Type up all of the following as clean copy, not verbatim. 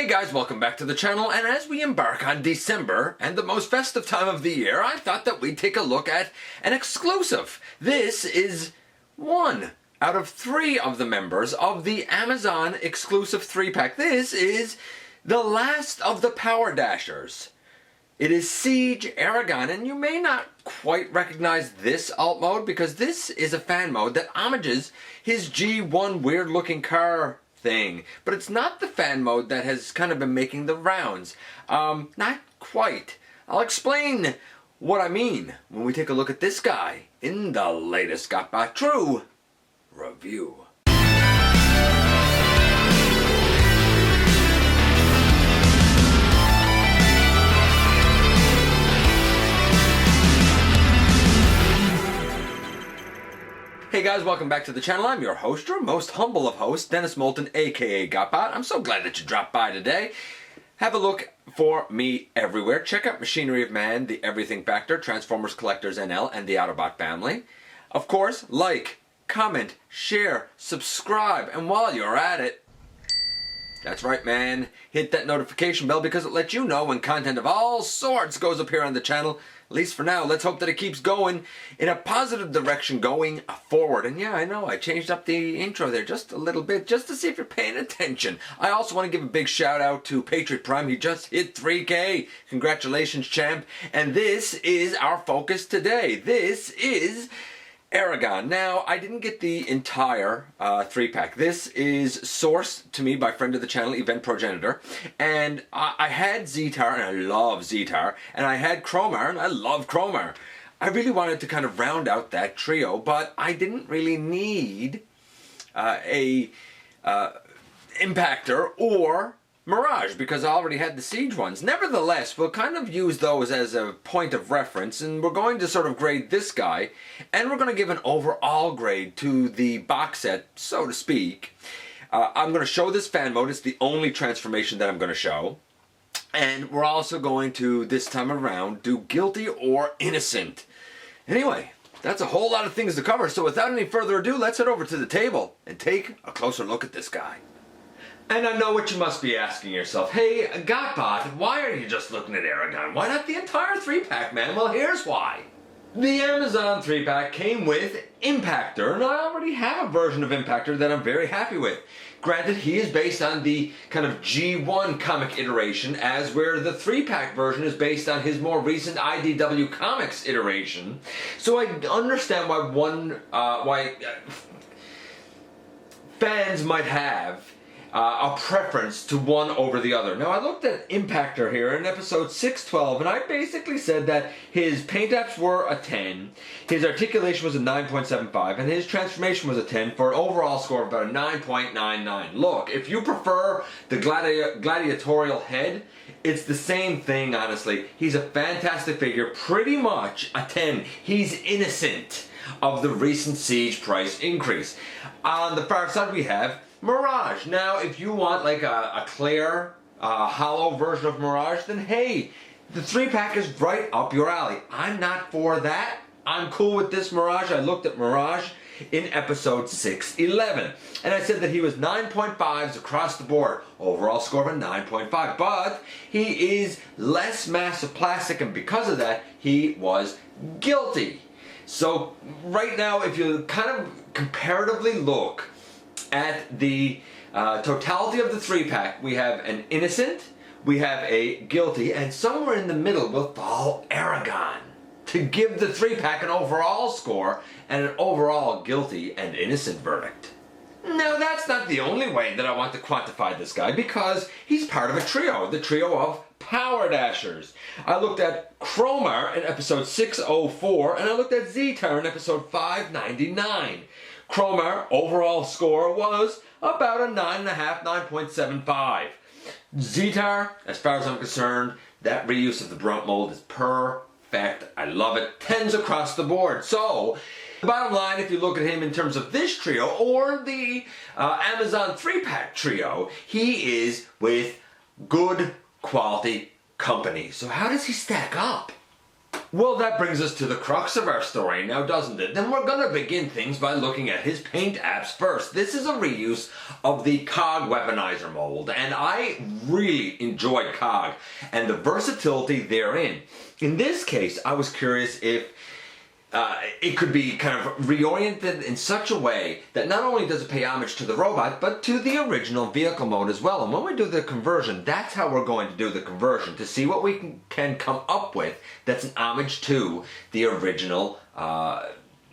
Hey guys, welcome back to the channel, and as we embark on December and the most festive time of the year, I thought that we'd take a look at an exclusive. This is one out of 3 of the members of the Amazon exclusive 3-pack. This is the last of the Power Dashers. It is Siege Aragon, and you may not quite recognize this alt mode because this is a fan mode that homages his G1 weird looking car thing, but it's not the fan mode that has kind of been making the rounds. Not quite. I'll explain what I mean when we take a look at this guy in the latest GotBot True review. Hey guys, welcome back to the channel. I'm your host, your most humble of hosts, Dennis Moulton, aka GotBot. I'm so glad that you dropped by today. Have a look for me everywhere. Check out Machinery of Man, the Everything Factor, Transformers Collectors NL, and the Autobot family. Of course, like, comment, share, subscribe, and while you're at it, that's right, man, hit that notification bell because it lets you know when content of all sorts goes up here on the channel. At least for now. Let's hope that it keeps going in a positive direction going forward. And yeah, I know, I changed up the intro there just a little bit just to see if you're paying attention. I also want to give a big shout out to Patriot Prime. He just hit 3K. Congratulations, champ. And this is our focus today. This is Aragon. Now, I didn't get the entire 3-pack. This is sourced to me by friend of the channel, Event Progenitor. And I had Zetar, and I love Zetar. And I had Cromar, and I love Cromar. I really wanted to kind of round out that trio, but I didn't really need a Impactor or Mirage because I already had the Siege ones. Nevertheless, we'll kind of use those as a point of reference, and we're going to sort of grade this guy, and we're going to give an overall grade to the box set, so to speak. I'm going to show this fan mode. It's the only transformation that I'm going to show. And we're also going to, this time around, do guilty or innocent. Anyway, that's a whole lot of things to cover, so without any further ado, let's head over to the table and take a closer look at this guy. And I know what you must be asking yourself. Hey, GotBot, why are you just looking at Aragon? Why not the entire 3-pack, man? Well, here's why. The Amazon 3-pack came with Impactor, and I already have a version of Impactor that I'm very happy with. Granted, he is based on the kind of G1 comic iteration, as where the 3-pack version is based on his more recent IDW Comics iteration. So I understand why fans might have a preference to one over the other. Now, I looked at Impactor here in episode 612, and I basically said that his paint apps were a 10, his articulation was a 9.75, and his transformation was a 10 for an overall score of about a 9.99. Look, if you prefer the gladiatorial head, it's the same thing, honestly. He's a fantastic figure, pretty much a 10. He's innocent of the recent Siege price increase. On the far side, we have Mirage. Now, if you want like a clear, hollow version of Mirage, then hey, the 3-pack is right up your alley. I'm not for that. I'm cool with this Mirage. I looked at Mirage in episode 611, and I said that he was 9.5s across the board. Overall score of a 9.5, but he is less mass of plastic, and because of that, he was guilty. So right now, if you kind of comparatively look at the totality of the 3-pack, we have an innocent, we have a guilty, and somewhere in the middle will fall Aragon to give the 3-pack an overall score and an overall guilty and innocent verdict. Now, that's not the only way that I want to quantify this guy, because he's part of a trio, the trio of Power Dashers. I looked at Cromar in episode 604, and I looked at Zetar in episode 599. Cromar overall score was about a 9.5, 9.75. Zetar, as far as I'm concerned, that reuse of the brunt mold is perfect. I love it. 10s across the board. So, the bottom line, if you look at him in terms of this trio or the Amazon 3-pack trio, he is with good quality company. So how does he stack up? Well, that brings us to the crux of our story now, doesn't it? Then we're going to begin things by looking at his paint apps first. This is a reuse of the COG weaponizer mold, and I really enjoyed COG and the versatility therein. In this case, I was curious if it could be kind of reoriented in such a way that not only does it pay homage to the robot, but to the original vehicle mode as well. And when we do the conversion, that's how we're going to do the conversion, to see what we can come up with that's an homage to the original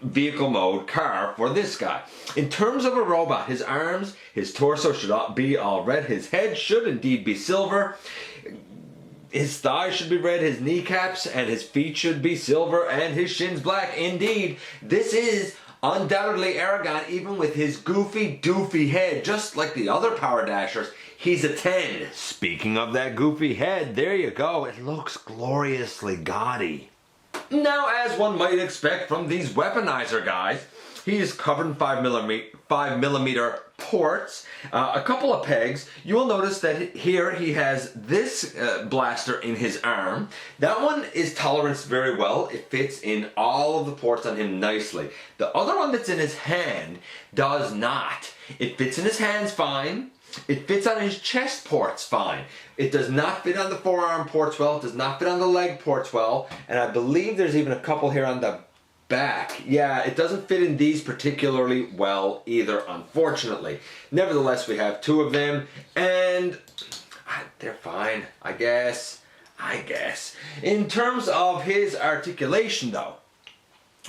vehicle mode car for this guy. In terms of a robot, his arms, his torso should be all red, his head should indeed be silver. His thighs should be red, his kneecaps and his feet should be silver, and his shins black. Indeed, this is undoubtedly Aragon, even with his goofy, doofy head. Just like the other Power Dashers, he's a 10. Speaking of that goofy head, there you go. It looks gloriously gaudy. Now, as one might expect from these weaponizer guys, he is covered in 5mm ports, a couple of pegs. You will notice that here he has this blaster in his arm. That one is toleranced very well. It fits in all of the ports on him nicely. The other one that's in his hand does not. It fits in his hands fine. It fits on his chest ports fine. It does not fit on the forearm ports well. It does not fit on the leg ports well. And I believe there's even a couple here on the back. Yeah, it doesn't fit in these particularly well either, unfortunately. Nevertheless, we have two of them, and they're fine, I guess. In terms of his articulation, though,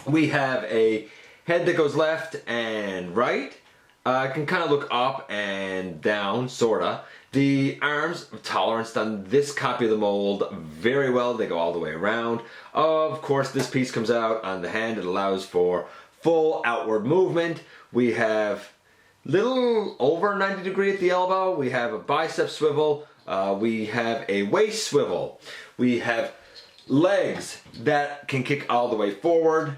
we have a head that goes left and right. Can kind of look up and down, sorta. The arms toleranced on this copy of the mold very well. They go all the way around. Of course, this piece comes out on the hand. It allows for full outward movement. We have little over 90 degree at the elbow. We have a bicep swivel. We have a waist swivel. We have legs that can kick all the way forward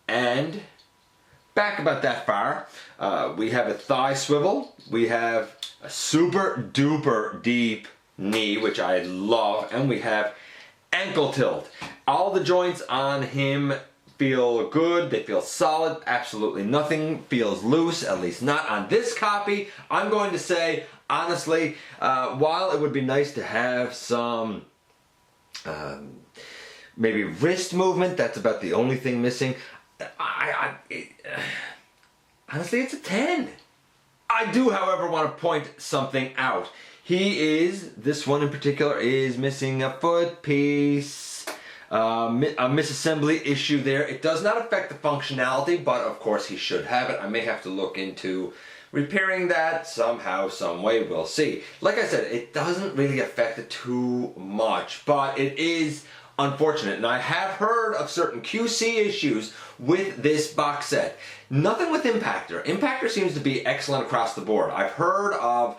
and back about that far. We have a thigh swivel. We have a super duper deep knee, which I love, and we have ankle tilt. All the joints on him feel good, they feel solid, absolutely nothing feels loose, at least not on this copy. I'm going to say, honestly, while it would be nice to have some maybe wrist movement, that's about the only thing missing. Honestly, it's a 10. I do, however, want to point something out. This one in particular, is missing a foot piece, a misassembly issue there. It does not affect the functionality, but of course he should have it. I may have to look into repairing that somehow, some way, we'll see. Like I said, it doesn't really affect it too much, but it is unfortunate, and I have heard of certain QC issues with this box set. Nothing with Impactor. Impactor seems to be excellent across the board. I've heard of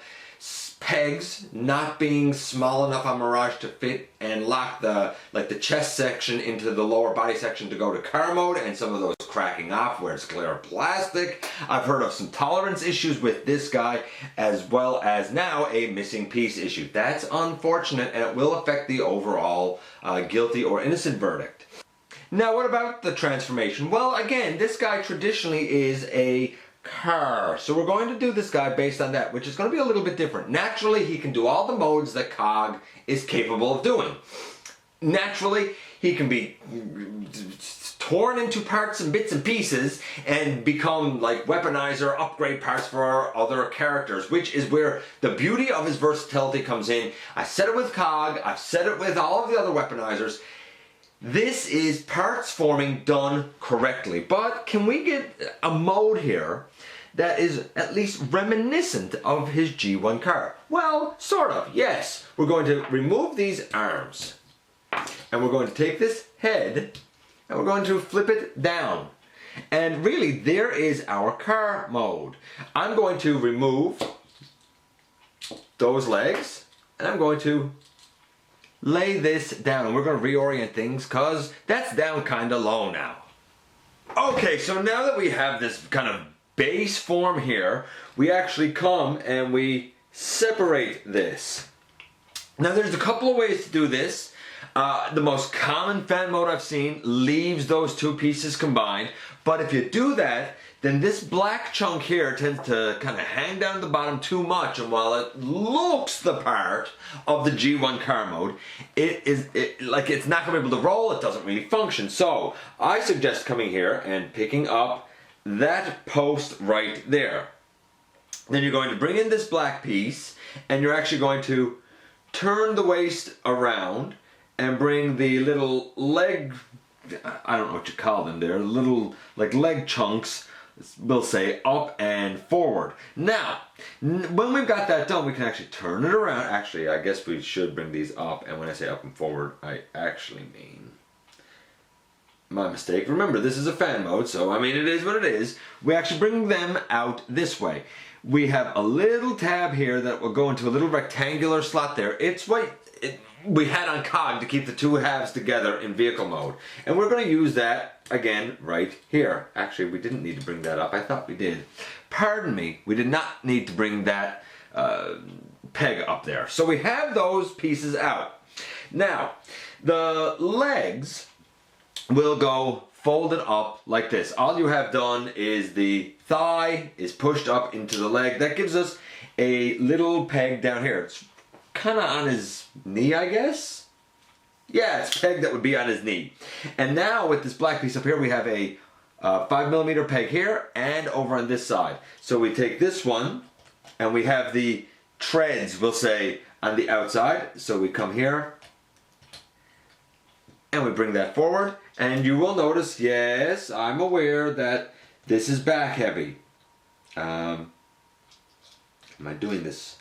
pegs not being small enough on Mirage to fit and lock the chest section into the lower body section to go to car mode, and some of those cracking off where it's clear plastic. I've heard of some tolerance issues with this guy, as well as now a missing piece issue. That's unfortunate, and it will affect the overall guilty or innocent verdict. Now, what about the transformation? Well, again, this guy traditionally is a car, so we're going to do this guy based on that, which is going to be a little bit different. Naturally, he can do all the modes that COG is capable of doing. Naturally, he can be torn into parts and bits and pieces and become like weaponizer upgrade parts for our other characters, which is where the beauty of his versatility comes in. I said it with COG, I've said it with all of the other weaponizers. This is parts forming done correctly, but can we get a mode here that is at least reminiscent of his G1 car? Well, sort of, yes. We're going to remove these arms, and we're going to take this head, and we're going to flip it down. And really, there is our car mode. I'm going to remove those legs, and I'm going to lay this down, and we're going to reorient things because that's down kind of low now. Okay, so now that we have this kind of base form here, we actually come and we separate this. Now there's a couple of ways to do this. The most common fan mode I've seen leaves those two pieces combined, but if you do that, then this black chunk here tends to kind of hang down the bottom too much, and while it looks the part of the G1 car mode, it's not going to be able to roll, it doesn't really function. So I suggest coming here and picking up that post right there. Then you're going to bring in this black piece, and you're actually going to turn the waist around and bring the little leg, I don't know what you call them there, little like leg chunks, we'll say up and forward. Now, when we've got that done, we can actually turn it around. Actually, I guess we should bring these up, and when I say up and forward, I actually mean, my mistake. Remember, this is a fan mode, so I mean it is what it is. We actually bring them out this way. We have a little tab here that will go into a little rectangular slot there. It's what we had on COG to keep the two halves together in vehicle mode. And we're going to use that again right here. Actually, we didn't need to bring that up. I thought we did. Pardon me, we did not need to bring that peg up there. So we have those pieces out. Now, the legs will go folded up like this. All you have done is the thigh is pushed up into the leg. That gives us a little peg down here. It's kind of on his knee, I guess. Yeah, it's pegged that would be on his knee. And now with this black piece up here, we have a 5mm peg here and over on this side. So we take this one and we have the treads, we'll say, on the outside. So we come here and we bring that forward. And you will notice, yes, I'm aware that this is back heavy. Am I doing this?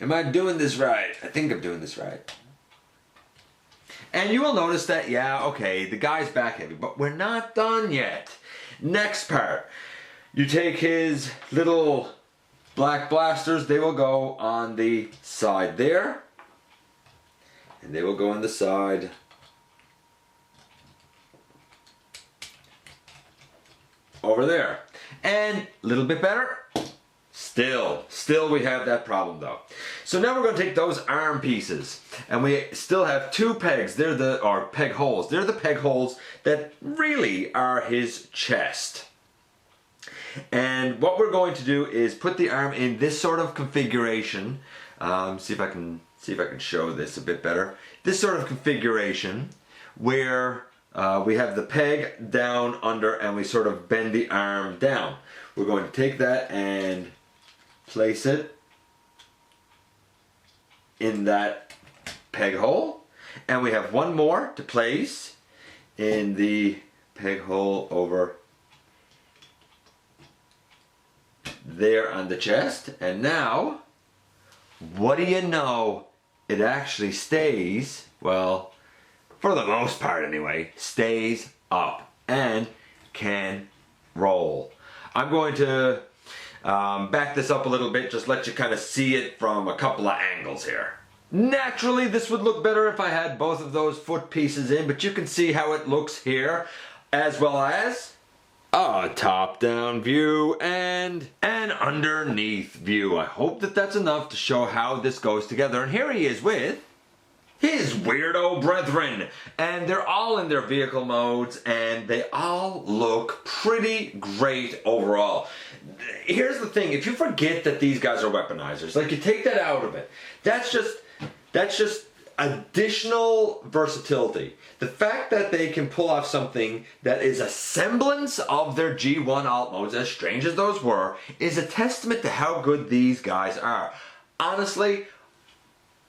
Am I doing this right? I think I'm doing this right. And you will notice that, yeah, okay, the guy's back heavy, but we're not done yet. Next part, you take his little black blasters, they will go on the side there, and they will go on the side over there. And a little bit better. Still we have that problem though. So now we're going to take those arm pieces, and we still have two pegs. They're or peg holes. They're the peg holes that really are his chest. And what we're going to do is put the arm in this sort of configuration. See if I can show this a bit better. This sort of configuration where we have the peg down under and we sort of bend the arm down. We're going to take that and place it in that peg hole, and we have one more to place in the peg hole over there on the chest. And now, what do you know, it actually stays, well, for the most part anyway, stays up and can roll. I'm going to back this up a little bit, just let you kind of see it from a couple of angles here. Naturally, this would look better if I had both of those foot pieces in, but you can see how it looks here, as well as a top-down view and an underneath view. I hope that that's enough to show how this goes together. And here he is with his weirdo brethren, and they're all in their vehicle modes, and they all look pretty great overall. Here's the thing, if you forget that these guys are weaponizers, like you take that out of it, that's just additional versatility. The fact that they can pull off something that is a semblance of their G1 alt modes, as strange as those were, is a testament to how good these guys are. Honestly,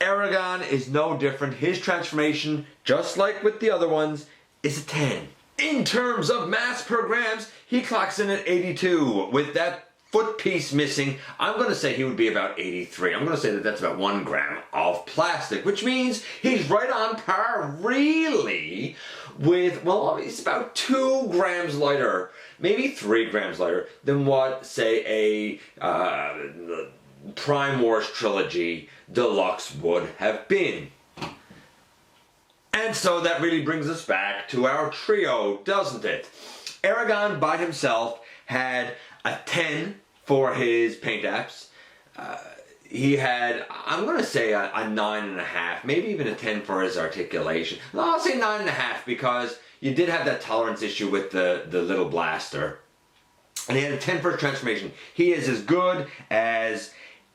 Aragon is no different. His transformation, just like with the other ones, is a 10. In terms of mass per grams, he clocks in at 82. With that foot piece missing, I'm going to say he would be about 83. I'm going to say that that's about 1 gram of plastic, which means he's right on par, really, with, well, he's about 2 grams lighter, maybe 3 grams lighter than what, say, a Prime Wars Trilogy Deluxe would have been. And so that really brings us back to our trio, doesn't it? Aragon by himself had a 10 for his paint apps. he had, I'm going to say a 9.5, maybe even a 10 for his articulation. No, I'll say 9.5 because you did have that tolerance issue with the little blaster. And he had a 10 for his transformation. He is as good as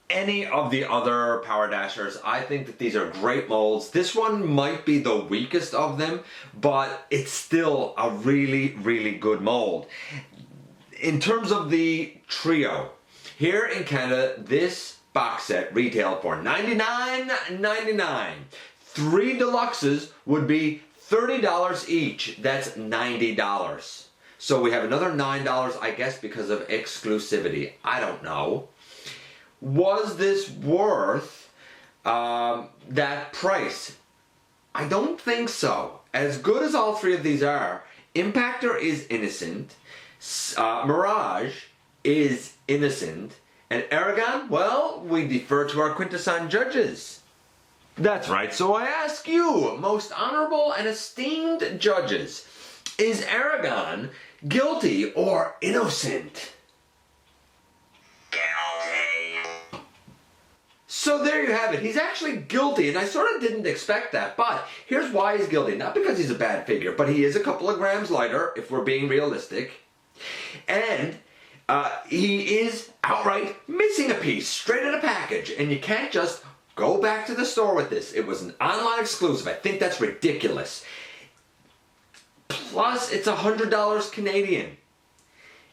any of the other Power Dashers. I think that these are great molds. This one might be the weakest of them, but it's still a really, really good mold. In terms of the trio, here in Canada, this box set retailed for $99.99. 3 deluxes would be $30 each. That's $90. So we have another $9, I guess, because of exclusivity. I don't know. Was this worth that price? I don't think so. As good as all 3 of these are, Impactor is innocent, Mirage is innocent, and Aragon, well, we defer to our quintessence judges. That's right, so I ask you, most honorable and esteemed judges, is Aragon guilty or innocent? Guilty. So there you have it. He's actually guilty, and I sort of didn't expect that, but here's why he's guilty. Not because he's a bad figure, but he is a couple of grams lighter, if we're being realistic, and he is outright missing a piece straight in a package, and you can't just go back to the store with this. It was an online exclusive. I think that's ridiculous. Plus, it's $100 Canadian.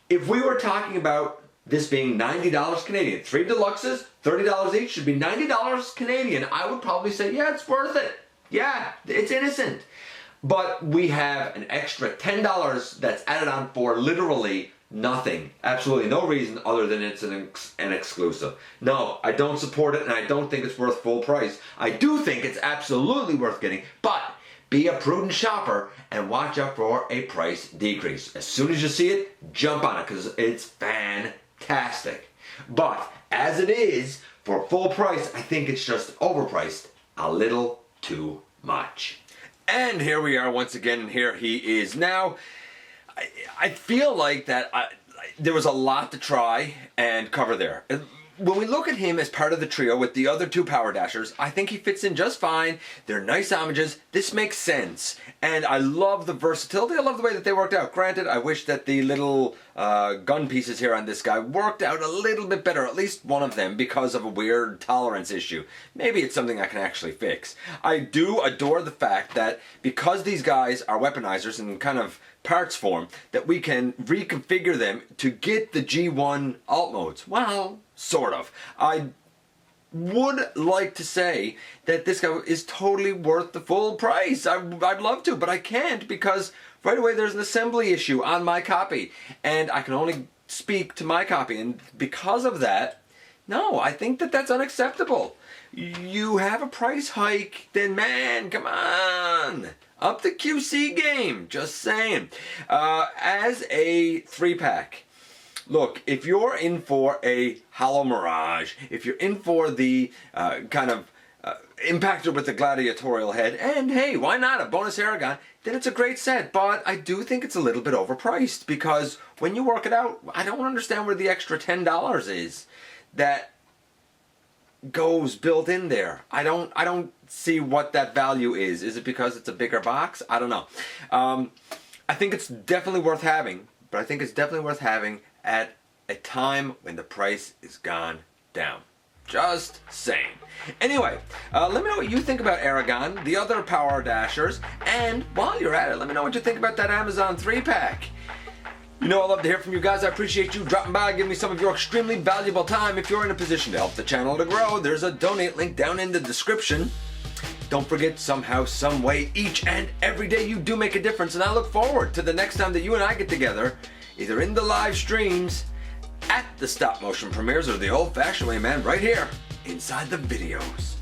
If we were talking about this being $90 Canadian, 3 deluxes, $30 each, should be $90 Canadian, I would probably say, yeah, it's worth it. Yeah, it's innocent. But we have an extra $10 that's added on for literally nothing. Absolutely no reason other than it's an exclusive. No, I don't support it, and I don't think it's worth full price. I do think it's absolutely worth getting, but be a prudent shopper and watch out for a price decrease. As soon as you see it, jump on it because it's fantastic. But as it is, for full price, I think it's just overpriced a little too much. And here we are once again, and here he is now. I feel like that there was a lot to try and cover there. When we look at him as part of the trio with the other 2 Power Dashers, I think he fits in just fine. They're nice homages. This makes sense. And I love the versatility. I love the way that they worked out. Granted, I wish that the little gun pieces here on this guy worked out a little bit better, at least one of them, because of a weird tolerance issue. Maybe it's something I can actually fix. I do adore the fact that because these guys are weaponizers in kind of parts form, that we can reconfigure them to get the G1 alt modes. Well, sort of. I would like to say that this guy is totally worth the full price. I'd love to, but I can't because right away there's an assembly issue on my copy, and I can only speak to my copy, and because of that, no, I think that that's unacceptable. You have a price hike, then man, come on. Up the QC game, just saying. As a 3-pack, look, if you're in for a Hollow Mirage, if you're in for the kind of Impactor with the gladiatorial head, and hey, why not a bonus Aragon, then it's a great set. But I do think it's a little bit overpriced because when you work it out, I don't understand where the extra $10 is that goes built in there. I don't see what that value is. Is it because it's a bigger box? I don't know. I think it's definitely worth having, but I think it's definitely worth having at a time when the price is gone down. Just saying. Anyway, let me know what you think about Aragon, the other Power Dashers, and while you're at it, let me know what you think about that Amazon 3-pack. You know I love to hear from you guys. I appreciate you dropping by, giving me some of your extremely valuable time. If you're in a position to help the channel to grow, there's a donate link down in the description. Don't forget, somehow, some way, each and every day you do make a difference, and I look forward to the next time that you and I get together, either in the live streams, at the stop motion premieres, or the old-fashioned way, man, right here, inside the videos.